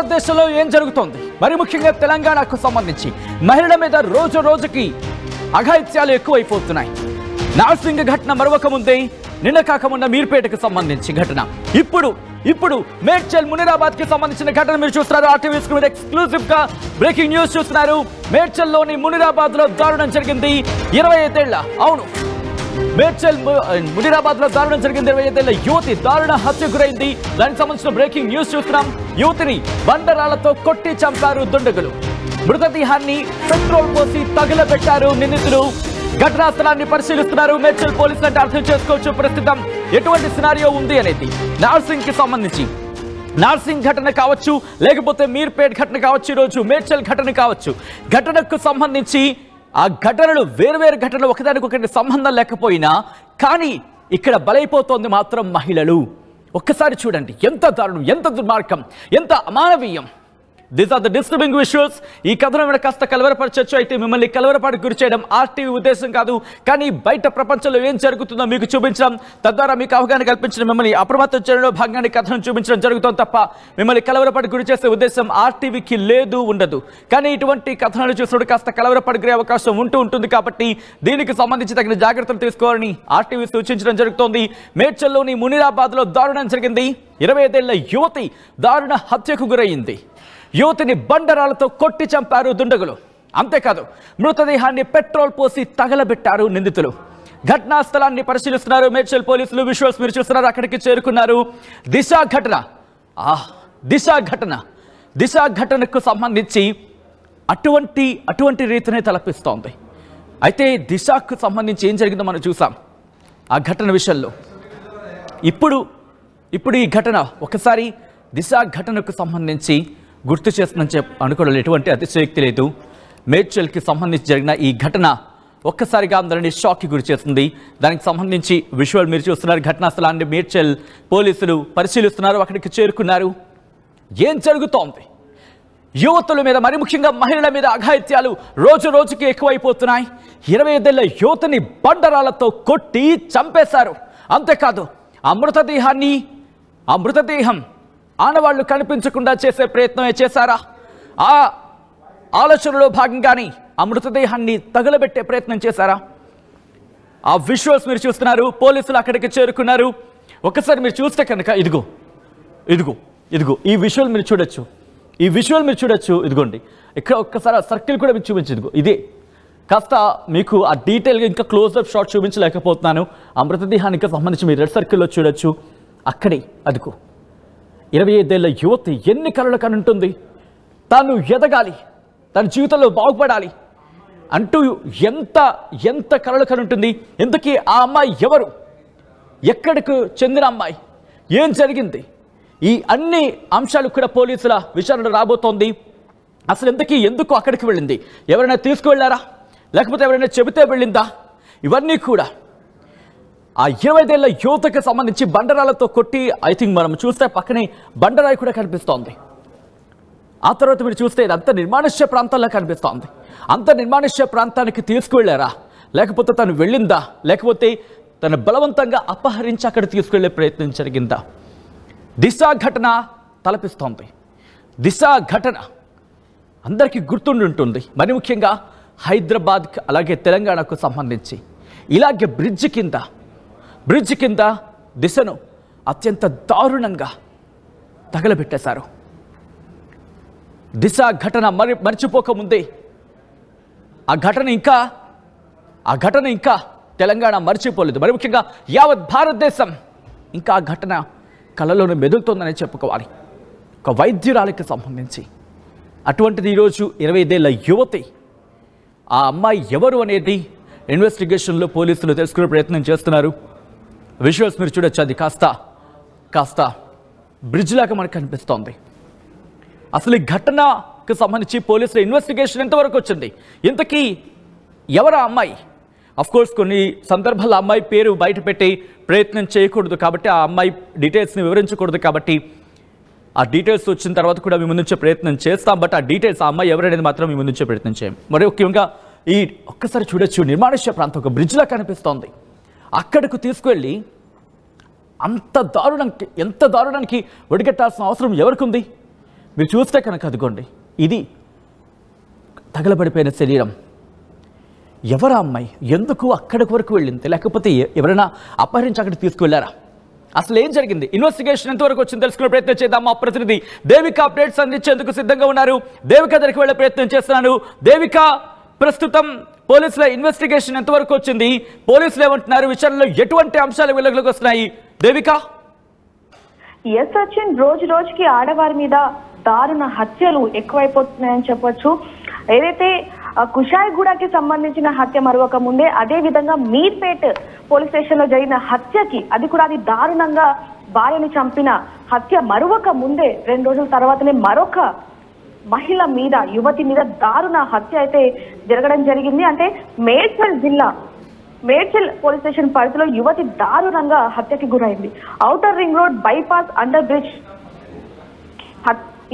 భారతదేశంలో ఏం జరుగుతోంది? మరి ముఖ్యంగా తెలంగాణకు సంబంధించి మహిళల మీద రోజు రోజుకి అఘాయిత్యాలు ఎక్కువైపోతున్నాయి. నార్సింగ్ ఘటన మరొక ముందే నిన్న కాకమున్న మీర్పేటకు సంబంధించి ఘటన, ఇప్పుడు మేడ్చల్ మునిరాబాద్ కి సంబంధించిన ఘటన మీరు చూస్తున్నారు. ఆర్టీవీ స్క్రీన్ ఎక్స్క్లూజివ్ గా బ్రేకింగ్ న్యూస్ చూస్తున్నారు. మేడ్చల్లోని మునిరాబాద్ లో దారుణం జరిగింది. 25 ఏళ్ల అవును మేడ్చల్ మునిరాబాద్ లో దారుణం జరిగింది. 25 ఏళ్ల యువతి దారుణ హత్య గురైంది. దానికి సంబంధించిన బ్రేకింగ్ న్యూస్ చూస్తున్నాం. యువతిని బండరాళ్లతో కొట్టి చంపారు దుండగులు. మృతదేహాన్ని పెట్రోల్ పోసి తగలబెట్టారు నిందితులు. ఘటనా స్థలాన్ని పరిశీలిస్తున్నారు మేడ్చల్ పోలీసులు. అంటే అర్థం చేసుకోవచ్చు ప్రస్తుతం ఎటువంటి సినారియో ఉంది అనేది. నార్సింగ్ కి సంబంధించి నార్సింగ్ ఘటన కావచ్చు, లేకపోతే మీర్పేట్ ఘటన కావచ్చు, ఈరోజు మేడ్చల్ ఘటన కావచ్చు, ఘటనకు సంబంధించి ఆ ఘటనలు వేరువేరు ఘటనలు, ఒకదానికొకటి సంబంధం లేకపోయినా కానీ ఇక్కడ బలైపోతోంది మాత్రం మహిళలు. ఒక్కసారి చూడండి, ఎంత దారుణం, ఎంత దుర్మార్గం, ఎంత అమానవీయం. These are the disturbing visuals. ఈ కథనం మీద కాస్త కలవరపరచొచ్చు. అయితే మిమ్మల్ని కలవరపాటుకు గురి చేయడం ఆర్టీవీ ఉద్దేశం కాదు, కానీ బయట ప్రపంచంలో ఏం జరుగుతుందో మీకు చూపించడం, తద్వారా మీకు అవగాహన కల్పించడం, మిమ్మల్ని అప్రమత్తం చేయడంలో భాగంగా కథనం చూపించడం జరుగుతుంది తప్ప మిమ్మల్ని కలవరపాటుకు గురి చేసే ఉద్దేశం ఆర్టీవీకి లేదు, ఉండదు. కానీ ఇటువంటి కథనాలు చూసినప్పుడు కాస్త కలవరపాటు గురే అవకాశం ఉంటుంది. కాబట్టి దీనికి సంబంధించి తగిన జాగ్రత్తలు తీసుకోవాలని ఆర్టీవీ సూచించడం జరుగుతోంది. మేడ్చల్లోని మునిరాబాద్ లో దారుణం జరిగింది. 25 ఏళ్ల యువతి దారుణ హత్యకు గురయ్యింది. యువతిని బండరాలతో కొట్టి చంపారు దుండగులు. అంతేకాదు మృతదేహాన్ని పెట్రోల్ పోసి తగలబెట్టారు నిందితులు. ఘటనా స్థలాన్ని పరిశీలిస్తున్నారు మేడ్చల్ పోలీసులు. విజువల్స్ మీరు చూస్తున్నారు, అక్కడికి చేరుకున్నారు. దిశ ఘటనకు సంబంధించి అటువంటి రీతినే తలపిస్తోంది. అయితే దిశకు సంబంధించి ఏం జరిగిందో మనం చూసాం ఆ ఘటన విషయంలో. ఇప్పుడు ఈ ఘటన ఒకసారి దిశ ఘటనకు సంబంధించి గుర్తు చేస్తుందని అనుకోవడం ఎటువంటి అతిశయోక్తి లేదు. మేడ్చల్కి సంబంధించి జరిగిన ఈ ఘటన ఒక్కసారిగా అందరినీ షాక్కి గురి చేస్తుంది. దానికి సంబంధించి విజువల్ మీరు చూస్తున్నారు. ఘటనా స్థలాన్ని మేడ్చల్ పోలీసులు పరిశీలిస్తున్నారు, అక్కడికి చేరుకున్నారు. ఏం జరుగుతోంది? యువతుల మీద, మరి ముఖ్యంగా మహిళల మీద అఘాయిత్యాలు రోజు రోజుకి ఎక్కువైపోతున్నాయి. 25 ఏళ్ల యువతిని బండరాలతో కొట్టి చంపేశారు. అంతేకాదు ఆ మృతదేహం ఆనవాళ్లు కనిపించకుండా చేసే ప్రయత్నమే చేశారా? ఆ ఆలోచనలో భాగంగానే ఆ మృతదేహాన్ని తగలబెట్టే ప్రయత్నం చేశారా? ఆ విజువల్స్ మీరు చూస్తున్నారు. పోలీసులు అక్కడికి చేరుకున్నారు. ఒకసారి మీరు చూస్తే కనుక ఇదిగో ఈ విజువల్ మీరు చూడొచ్చు. ఇదిగోండి, ఇక్కడ ఒక్కసారి ఆ సర్కిల్ కూడా మీకు చూపించు. ఇదే కాస్త మీకు ఆ డీటెయిల్గా ఇంకా క్లోజ్అప్ షాట్ చూపించలేకపోతున్నాను. ఆ మృతదేహానికి సంబంధించి మీరు రెడ్ సర్కిల్లో చూడొచ్చు. అక్కడే అదిగో 25 ఏళ్ల యువతి ఎన్ని కలలు కనుంటుంది. తాను ఎదగాలి, తన జీవితంలో బాగుపడాలి అంటూ ఎంత కలలు కనుంటుంది. ఇంతకీ ఆ అమ్మాయి ఎవరు? ఎక్కడికి చెందిన అమ్మాయి? ఏం జరిగింది? ఈ అన్ని అంశాలు కూడా పోలీసుల విచారణ రాబోతోంది. అసలు ఎందుకు అక్కడికి వెళ్ళింది? ఎవరైనా తీసుకువెళ్ళారా, లేకపోతే ఎవరైనా చెబితే వెళ్ళిందా? ఇవన్నీ కూడా ఆ 25 ఏళ్ల యువతకు సంబంధించి బండరాలతో కొట్టి, ఐ థింక్ మనం చూస్తే పక్కనే బండరాయి కూడా కనిపిస్తోంది. ఆ తర్వాత మీరు చూస్తే ఇదంత నిర్మానుష్య ప్రాంతాల్లో కనిపిస్తోంది. అంత నిర్మానుష్య ప్రాంతానికి తీసుకువెళ్ళారా, లేకపోతే తను వెళ్ళిందా, లేకపోతే తను బలవంతంగా అపహరించి అక్కడ తీసుకువెళ్ళే ప్రయత్నం జరిగిందా? దిశ ఘటన తలపిస్తోంది. దిశ ఘటన అందరికీ గుర్తుండి, మరి ముఖ్యంగా హైదరాబాద్ అలాగే తెలంగాణకు సంబంధించి ఇలాగే బ్రిడ్జ్ కింద దిశను అత్యంత దారుణంగా తగలబెట్టేశారు. దిశ ఘటన మర్చిపోకముందే ఆ ఘటన ఇంకా తెలంగాణ మర్చిపోలేదు. మరి ముఖ్యంగా యావత్ భారతదేశం ఇంకా ఆ ఘటన కళ్ళలోనే మెదులుతోందని చెప్పుకోవాలి. ఒక వైద్యురాలికి సంబంధించి అటువంటిది ఈరోజు 25 ఏళ్ల యువతి. ఆ అమ్మాయి ఎవరు అనేది ఇన్వెస్టిగేషన్లో పోలీసులు తెలుసుకునే ప్రయత్నం చేస్తున్నారు. విజువల్స్ మీరు చూడొచ్చు. అది కాస్త బ్రిడ్జ్ లాగా మనకు కనిపిస్తోంది. అసలు ఈ ఘటనకు సంబంధించి పోలీసుల ఇన్వెస్టిగేషన్ ఎంతవరకు వచ్చింది? ఇంతకీ ఎవరు ఆ అమ్మాయి? అఫ్కోర్స్ కొన్ని సందర్భాల్లో అమ్మాయి పేరు బయట పెట్టే ప్రయత్నం చేయకూడదు, కాబట్టి ఆ అమ్మాయి డీటెయిల్స్ని వివరించకూడదు. కాబట్టి ఆ డీటెయిల్స్ వచ్చిన తర్వాత కూడా మీ ముందుంచే ప్రయత్నం చేస్తాం. బట్ ఆ డీటెయిల్స్, ఆ అమ్మాయి ఎవరనేది మాత్రం మీ ముందుంచే ప్రయత్నం చేయం. మరి ముఖ్యంగా ఈ ఒక్కసారి చూడొచ్చు, నిర్మానుష్య ప్రాంతం ఒక బ్రిడ్జ్లా కనిపిస్తోంది. అక్కడకు తీసుకువెళ్ళి ఎంత దారుణానికి ఒడిగట్టాల్సిన అవసరం ఎవరికి ఉంది? మీరు చూస్తే కనుక అదిగోండి, ఇది తగలబడిపోయిన శరీరం. ఎవరా అమ్మాయి? ఎందుకు అక్కడికి వరకు వెళ్ళింది? లేకపోతే ఎవరైనా అపహరించి అక్కడికి తీసుకువెళ్ళారా? అసలు ఏం జరిగింది? ఇన్వెస్టిగేషన్ ఎంతవరకు వచ్చింది తెలుసుకునే ప్రయత్నం చేద్దాం. మా ప్రతినిధి దేవిక అప్డేట్స్ అందించేందుకు సిద్ధంగా ఉన్నారు. దేవిక దగ్గరికి వెళ్ళే ప్రయత్నం చేస్తున్నాను. దేవిక, ప్రస్తుతం పోలీసుల ఇన్వెస్టిగేషన్ ఎంతవరకు వచ్చింది? పోలీసులు ఏమంటున్నారు? విచారణలో ఎటువంటి అంశాలు వెలుగులోకి వస్తున్నాయి? దేవిక. ఎస్ సచిన్, రోజు రోజుకి ఆడవారి మీద దారుణ హత్యలు ఎక్కువైపోతున్నాయని చెప్పొచ్చు. ఏదైతే కుషాయిగూడకి సంబంధించిన హత్య మరొక ముందే, అదే విధంగా మీర్పేట్ పోలీస్ స్టేషన్ లో జరిగిన హత్యకి, అది కూడా అది దారుణంగా భార్యని చంపిన హత్య మరొక ముందే 2 రోజుల తర్వాతనే మరొక మహిళ మీద, యువతి మీద దారుణ హత్య అయితే జరగడం జరిగింది. అంటే మేడ్చల్ జిల్లా మేడ్చల్ పోలీస్ స్టేషన్ పరిధిలో యువతి దారుణంగా హత్యకి గురైంది. Outer ring road bypass under bridge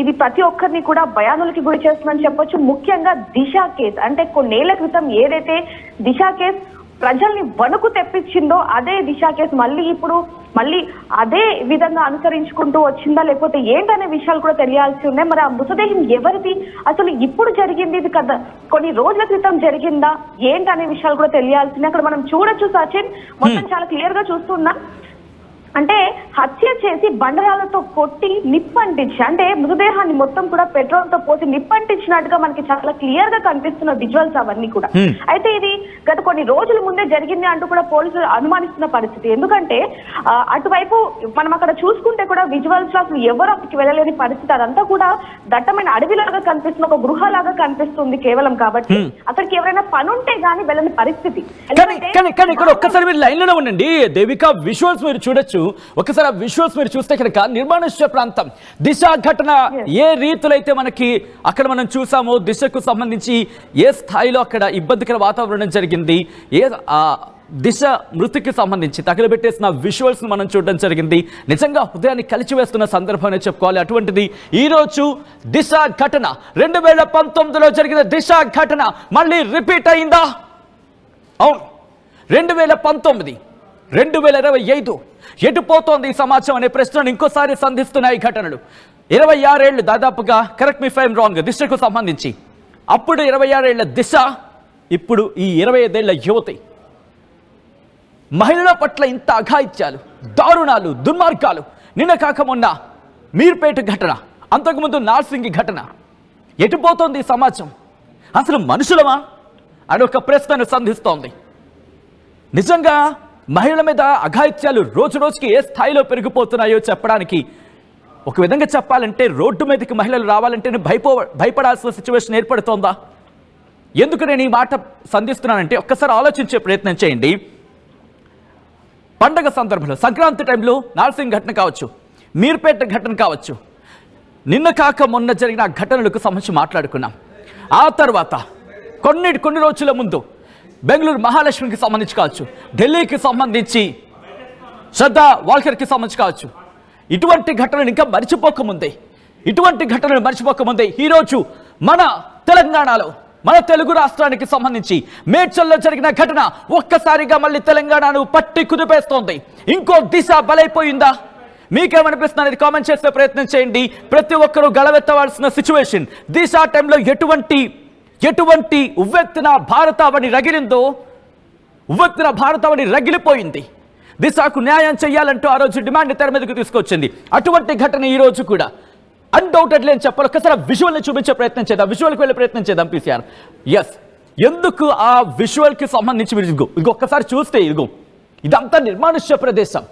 ఇది ప్రతి ఒక్కరిని కూడా భయానులకి గురి చేస్తుందని చెప్పొచ్చు. ముఖ్యంగా దిశ కేసు, అంటే కొన్నేళ్ల క్రితం ఏదైతే దిశ కేసు ప్రజల్ని వణుకు తెప్పించిందో, అదే దిశ కేసు మళ్ళీ అదే విధంగా అనుసరించుకుంటూ వచ్చిందా లేకపోతే ఏంటనే విషయాలు కూడా తెలియాల్సి ఉన్నాయి. మరి ఆ మృతదేహం ఎవరిది, అసలు ఇప్పుడు జరిగింది ఇది కదా కొన్ని రోజుల క్రితం జరిగిందా ఏంటనే విషయాలు కూడా తెలియాల్సింది. అక్కడ మనం చూడొచ్చు సచిన్, మొత్తం చాలా క్లియర్ గా చూస్తున్నాం. అంటే హత్య చేసి బండరాలతో కొట్టి నిప్పంటించి, అంటే మృతదేహాన్ని మొత్తం కూడా పెట్రోల్ తో పోసి నిప్పంటించినట్టుగా మనకి చాలా క్లియర్ గా కనిపిస్తున్న విజువల్స్ అవన్నీ కూడా. అయితే ఇది గత కొన్ని రోజుల ముందే జరిగింది అంటూ కూడా పోలీసులు అనుమానిస్తున్న పరిస్థితి. ఎందుకంటే అటువైపు మనం అక్కడ చూసుకుంటే కూడా విజువల్స్ లో అసలు ఎవరు అక్కడికి వెళ్ళలేని పరిస్థితి. అదంతా కూడా దట్టమైన అడవిలాగా కనిపిస్తుంది, ఒక గృహలాగా కనిపిస్తుంది కేవలం. కాబట్టి అక్కడికి ఎవరైనా పనుంటే గానీ వెళ్ళని పరిస్థితి. ఇక్కడ ఒక్కసారి మీరు లైన్ లోనే ఉండండి దేవిక. విజువల్స్ మీరు చూడొచ్చు. ఒకసారి విజువల్స్ మీరు చూస్తే కనుక నిర్మానుష్య ప్రాంతం, దిశ ఘటన ఏ రీతిలో మనకి అక్కడ మనం చూసామో, దిశకు సంబంధించి ఏ స్థాయిలో అక్కడ ఇబ్బందికర వాతావరణం జరిగింది, ఏ దిశ మృతికి సంబంధించి తగలబెట్టేసిన విజువల్స్ మనం చూడడం జరిగింది. నిజంగా హృదయాన్ని కలిచివేస్తున్న సందర్భం అని చెప్పుకోవాలి. అటువంటిది ఈ రోజు దిశ ఘటన 2019లో జరిగిన దిశ ఘటన మళ్ళీ రిపీట్ అయిందా? అవును, 2019, 2025 ఎటుపోతోంది ఈ సమాజం అనే ప్రశ్నను ఇంకోసారి సంధిస్తున్నాయి ఘటనలు. 26 ఏళ్ళు దాదాపుగా, correct me if I'm wrong, దిశకు సంబంధించి. అప్పుడు 26 ఏళ్ల దిశ, ఇప్పుడు ఈ 25 ఏళ్ల యువతి. మహిళల పట్ల ఇంత అఘాయిత్యాలు, దారుణాలు, దుర్మార్గాలు. నిన్న కాక మొన్న మీర్పేట ఘటన, అంతకుముందు నార్సింగి ఘటన. ఎటుపోతోంది ఈ సమాజం? అసలు మనుషులమా అని ఒక ప్రశ్నను సంధిస్తోంది. నిజంగా మహిళల మీద అఘాయిత్యాలు రోజు రోజుకి ఏ స్థాయిలో పెరిగిపోతున్నాయో చెప్పడానికి, ఒక విధంగా చెప్పాలంటే రోడ్డు మీదకి మహిళలు రావాలంటే భయపడాల్సిన సిచ్యువేషన్ ఏర్పడుతోందా? ఎందుకు నేను ఈ మాట సంధిస్తున్నానంటే ఒక్కసారి ఆలోచించే ప్రయత్నం చేయండి. పండగ సందర్భంలో, సంక్రాంతి టైంలో నార్సింగ్ ఘటన కావచ్చు, మీర్పేట ఘటన కావచ్చు, నిన్న కాక మొన్న జరిగిన ఘటనలకు సంబంధించి మాట్లాడుకున్నాం. ఆ తర్వాత కొన్ని రోజుల ముందు బెంగళూరు మహాలక్ష్మికి సంబంధించి కావచ్చు, ఢిల్లీకి సంబంధించి శ్రద్ధా వాల్కర్కి సంబంధించి కావచ్చు, ఇటువంటి ఘటనలు ఇంకా మర్చిపోకముందే ఈరోజు మన తెలంగాణలో, మన తెలుగు రాష్ట్రానికి సంబంధించి మేడ్చల్లో జరిగిన ఘటన ఒక్కసారిగా మళ్ళీ తెలంగాణను పట్టి కుదిపేస్తోంది. ఇంకో దిశ బలైపోయిందా? మీకేమనిపిస్తుంది అనేది కామెంట్ చేసే ప్రయత్నం చేయండి. ప్రతి ఒక్కరూ గళవెత్తవలసిన సిచ్యువేషన్. దిశ టైంలో ఎటువంటి ఉవ్వెత్తిన భారతావని రగిలిందో, ఉవ్వెత్తిన భారతావని రగిలిపోయింది. దిశకు న్యాయం చేయాలంటూ ఆ రోజు డిమాండ్ తెర మీదకు తీసుకొచ్చింది. అటువంటి ఘటన ఈ రోజు కూడా అన్డౌటెడ్లీ అని చెప్పాలి. ఒకసారి విజువల్ని చూపించే ప్రయత్నం చేద్దాం, విజువల్కి వెళ్ళే ప్రయత్నం చేద్దాం పీసీఆర్. ఎస్, ఎందుకు ఆ విజువల్కి సంబంధించి మీరు ఒక్కసారి చూస్తే ఇదంతా నిర్మానుష్య ప్రదేశం.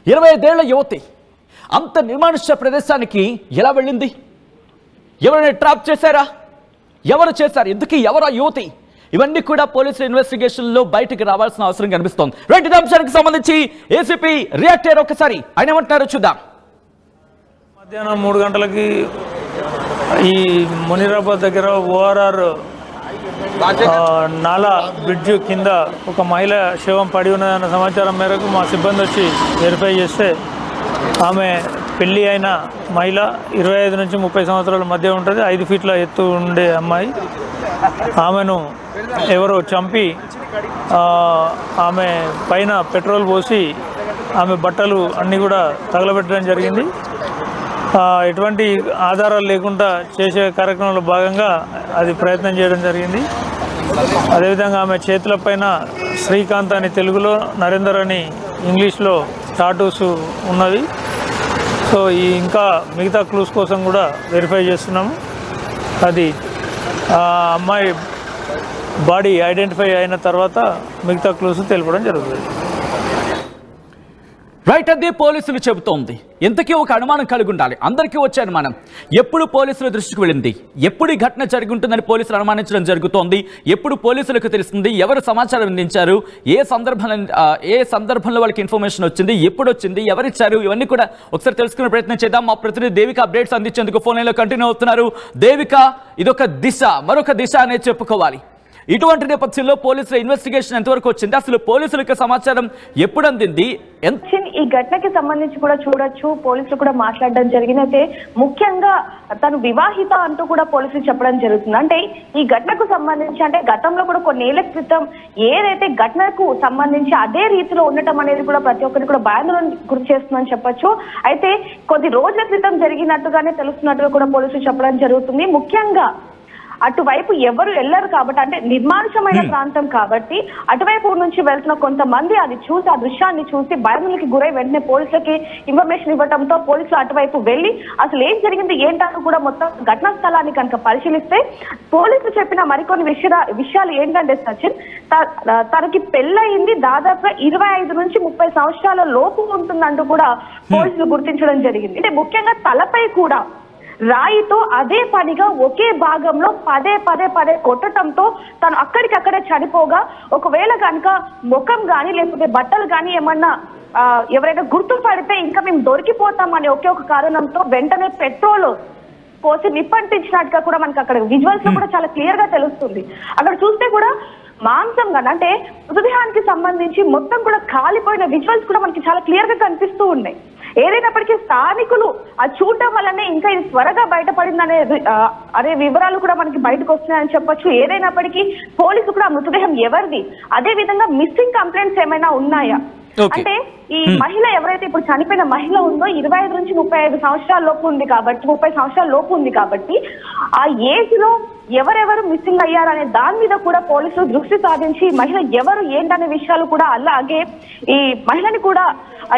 25 ఏళ్ల యువతి అంత నిర్మానుష్య ప్రదేశానికి ఎలా వెళ్ళింది? ఎవరైనా ట్రాప్ చేశారా? ఎవరు చేశారు? ఎందుకు ఎవరు యువతి? ఇవన్నీ కూడా పోలీసుల ఇన్వెస్టిగేషన్లో బయటకు రావాల్సిన అవసరం కనిపిస్తోంది. రైట్, ఇదే అంశానికి సంబంధించి ఏసీపీ రియాక్ట్ అయ్యారు. ఒకసారి ఆయన ఏమంటారో చూద్దాం. మధ్యాహ్నం 3 గంటలకి ఈ మునీరాబాద్ దగ్గర ఓఆర్ఆర్ నాలా బ్రిడ్జ్ కింద ఒక మహిళ శవం పడి ఉన్నదన్న సమాచారం మేరకు మా సిబ్బంది వచ్చి వెరిఫై చేస్తే ఆమె పెళ్ళి అయిన మహిళ, 25 నుంచి 30 సంవత్సరాల మధ్య ఉంటుంది, 5 ఫీట్ల ఎత్తు ఉండే అమ్మాయి. ఆమెను ఎవరో చంపి ఆమె పైన పెట్రోల్ పోసి ఆమె బట్టలు అన్నీ కూడా తగలబెట్టడం జరిగింది. ఎటువంటి ఆధారాలు లేకుండా చేసే కార్యక్రమంలో భాగంగా అది ప్రయత్నం చేయడం జరిగింది. అదేవిధంగా ఆమె చేతులపైన శ్రీకాంత్ అని తెలుగులో, నరేందర్ అని ఇంగ్లీష్లో టాటూస్ ఉన్నవి. సో ఇంకా మిగతా క్లూస్ కోసం కూడా వెరిఫై చేస్తున్నాము. అది అమ్మాయి బాడీ ఐడెంటిఫై అయిన తర్వాత మిగతా క్లూస్ తెలపడం జరుగుతుంది. రైట్, అదే పోలీసులు చెబుతోంది. ఇంతకీ ఒక అనుమానం కలిగి ఉండాలి. అందరికీ వచ్చే అనుమానం ఎప్పుడు పోలీసుల దృష్టికి వెళ్ళింది, ఎప్పుడు ఈ ఘటన జరిగి ఉంటుందని పోలీసులు అనుమానించడం జరుగుతోంది, ఎప్పుడు పోలీసులకు తెలుస్తుంది, ఎవరు సమాచారం అందించారు, ఏ సందర్భంలో వాళ్ళకి ఇన్ఫర్మేషన్ వచ్చింది, ఎప్పుడు వచ్చింది, ఎవరిచ్చారు, ఇవన్నీ కూడా ఒకసారి తెలుసుకునే ప్రయత్నం చేద్దాం. మా ప్రతినిధి దేవిక అప్డేట్స్ అందించేందుకు ఫోన్ లైన్లో కంటిన్యూ అవుతున్నారు. దేవిక, ఇదొక దిశ, మరొక దిశ అనే చెప్పుకోవాలి. ఇటువంటి నేపథ్యంలో పోలీసుల ఇన్వెస్టిగేషన్ ఎంతవరకు వచ్చింది, అసలు పోలీసులకు సమాచారం ఎప్పుడు అందింది? ఈ ఘటనకి సంబంధించి కూడా చూడొచ్చు, పోలీసులు కూడా మాట్లాడడం జరిగింది. అయితే ముఖ్యంగా తను వివాహిత అంటూ కూడా పోలీసులు చెప్పడం జరుగుతుంది. అంటే ఈ ఘటనకు సంబంధించి, అంటే గతంలో కూడా కొన్నేళ్ల క్రితం ఏదైతే ఘటనకు సంబంధించి అదే రీతిలో ఉండటం అనేది కూడా ప్రతి ఒక్కరికి కూడా భయాందోళన గురి చేస్తుందని చెప్పొచ్చు. అయితే కొద్ది రోజుల క్రితం జరిగినట్టుగానే తెలుస్తున్నట్టుగా కూడా పోలీసులు చెప్పడం జరుగుతుంది. ముఖ్యంగా అటువైపు ఎవరు వెళ్ళరు కాబట్టి, అంటే నిర్మానుషమైన ప్రాంతం కాబట్టి అటువైపు నుంచి వెళ్తున్న కొంతమంది అది చూసి, ఆ దృశ్యాన్ని చూసి భయానికి గురై వెంటనే పోలీసులకి ఇన్ఫర్మేషన్ ఇవ్వడంతో పోలీసులు అటువైపు వెళ్ళి అసలు ఏం జరిగింది ఏంటంటూ కూడా మొత్తం ఘటనా స్థలాన్ని కనుక పరిశీలిస్తే పోలీసులు చెప్పిన మరికొన్ని విషయాలు ఏంటంటే సచిన్, తనకి పెళ్ళయింది దాదాపుగా 25 నుంచి 30 సంవత్సరాల లోపు ఉంటుందంటూ కూడా పోలీసులు గుర్తించడం జరిగింది. అంటే ముఖ్యంగా తలపై కూడా రాయితో అదే పనిగా ఒకే భాగంలో పదే కొట్టడంతో తను అక్కడికక్కడే చనిపోగా, ఒకవేళ కనుక ముఖం కానీ లేకపోతే బట్టలు కానీ ఏమన్నా ఎవరైనా గుర్తుపడితే ఇంకా మేము దొరికిపోతామనే ఒకే ఒక కారణంతో వెంటనే పెట్రోల్ పోసి నిప్పంటించినట్టుగా కూడా మనకి అక్కడ విజువల్స్ లో కూడా చాలా క్లియర్ గా తెలుస్తుంది. అక్కడ చూస్తే కూడా మాంసం గాని, అంటే మృతదేహానికి సంబంధించి మొత్తం కూడా కాలిపోయిన విజువల్స్ కూడా మనకి చాలా క్లియర్ గా కనిపిస్తూ ఉన్నాయి. ఏదైనప్పటికీ స్థానికులు అది చూడటం వల్లనే ఇంకా ఇది త్వరగా బయటపడిందనే అనే వివరాలు కూడా మనకి బయటకు వస్తున్నాయని చెప్పొచ్చు. ఏదైనప్పటికీ పోలీసులు కూడా మృతదేహం ఎవరిది, అదే విధంగా మిస్సింగ్ కంప్లైంట్స్ ఏమైనా ఉన్నాయా, అంటే ఈ మహిళ ఎవరైతే ఇప్పుడు చనిపోయిన మహిళ ఉందో 25 నుంచి 35 సంవత్సరాల లోపు ఉంది కాబట్టి, 30 సంవత్సరాల లోపు ఉంది కాబట్టి ఆ ఏజ్ లో ఎవరెవరు మిస్సింగ్ అయ్యారనే దాని మీద కూడా పోలీసులు దృష్టి సాధించి మహిళ ఎవరు ఏంటనే విషయాలు కూడా, అలాగే ఈ మహిళని కూడా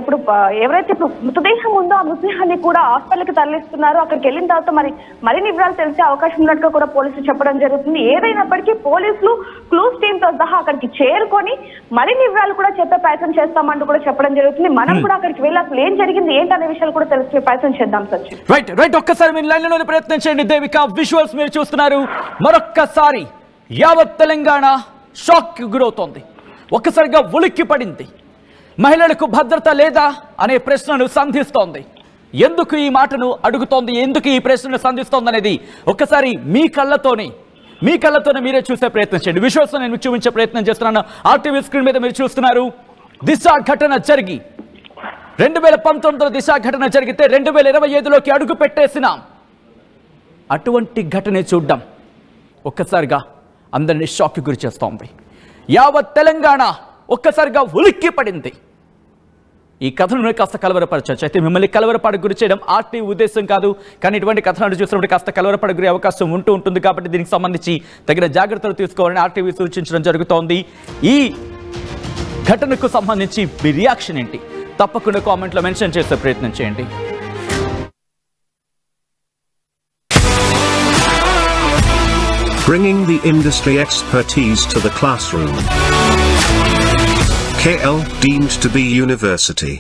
ఇప్పుడు ఎవరైతే ఇప్పుడు మృతదేహం ఉందో ఆ మృతదేహాన్ని కూడా హాస్పిటల్కి తరలిస్తున్నారు. అక్కడికి వెళ్ళిన తర్వాత మరిన్ని వివరాలు తెలిసే అవకాశం ఉన్నట్టుగా కూడా పోలీసులు చెప్పడం జరుగుతుంది. ఏదైనప్పటికీ పోలీసులు క్లూస్ టీమ్ తో సహా అక్కడికి చేరుకొని మరిన్ని వివరాలు కూడా చెప్పే ప్రయత్నం చేస్తామంటూ కూడా చెప్పడం జరుగుతుంది. మనం కూడా అక్కడికి వెళ్ళి అసలు ఏం జరిగింది ఏంటనే విషయాలు కూడా తెలుసుకునే ప్రయత్నం చేద్దాం సచిన్. రైట్, ఒక్కసారి మీరు లైన్ లోనే ప్రయత్నం చేయండి దేవిక. విజువల్స్ మీరు చూస్తున్నారు. మరొక్కసారి యావత్ తెలంగాణ షాక్ గురవుతోంది, ఒక్కసారిగా ఉలిక్కి పడింది. మహిళలకు భద్రత లేదా అనే ప్రశ్నను సంధిస్తోంది. ఎందుకు ఈ మాటను అడుగుతోంది, ఎందుకు ఈ ప్రశ్నను సంధిస్తోంది అనేది ఒక్కసారి మీ కళ్ళతోనే మీరే చూసే ప్రయత్నం చేయండి. విజువల్స్ నేను చూపించే ప్రయత్నం చేస్తున్నాను. ఆర్టీవీ స్క్రీన్ మీద మీరు చూస్తున్నారు. దిశ ఘటన జరిగి 2019లో దిశ ఘటన జరిగితే 2025లోకి అడుగు పెట్టేసినాం. అటువంటి ఘటనే చూడ్డం ఒక్కసారిగా అందరినీ షాక్కి గురి చేస్తోంది. యావత్ తెలంగాణ ఒక్కసారిగా ఉలిక్కి పడింది. ఈ కథను కాస్త కలవరపరచవచ్చు. అయితే మిమ్మల్ని కలవరపడ గురి చేయడం ఆర్టీవీ ఉద్దేశం కాదు, కానీ ఇటువంటి కథనాలు చూసినప్పుడు కాస్త కలవరపడ గురి అవకాశం ఉంటుంది కాబట్టి దీనికి సంబంధించి తగిన జాగ్రత్తలు తీసుకోవాలని ఆర్టీవీ సూచించడం జరుగుతోంది. ఈ ఘటనకు సంబంధించి మీ రియాక్షన్ ఏంటి తప్పకుండా కామెంట్లో మెన్షన్ చేసే ప్రయత్నం చేయండి. Bringing the industry expertise to the classroom. KL deemed to be university.